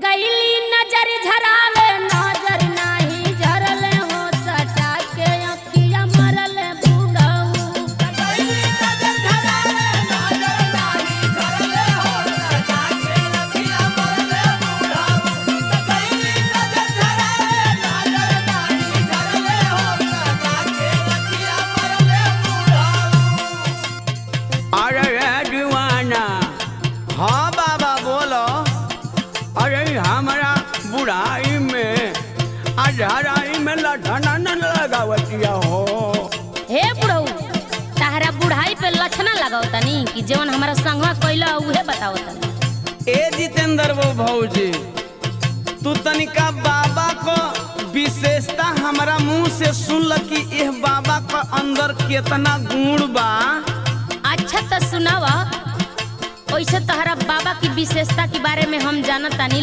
गईली नजर झरावे नजर नाही झरले हो सचा के अखिया मरले बूढ़ऊ गईली नजर झरावे नजर नाही झरले हो सचा के अखिया मरले बूढ़ऊ गईली नजर झरावे नजर नाही झरले हो सचा के अखिया मरले बूढ़ऊ। अरे दीवाना। हाँ बाबा बोलो। अरे हमारा बुढ़ाई में अधराई में लठना न लगावतिया हो। हे बुढ़ऊ ताहरा बुढ़ाई पे लक्षण लगाओ तनी कि जवन हमारा संगवा कइला उहे बताओ तनी। ए जितेंद्र वो भौजी तू तनिका बाबा को विशेषता हमारा मुंह से सुन ल कि यह बाबा का अंदर कितना गुण बा। अच्छा तो सुनावा। वैसे तहरा बाबा की विशेषता के बारे में हम जानत तानी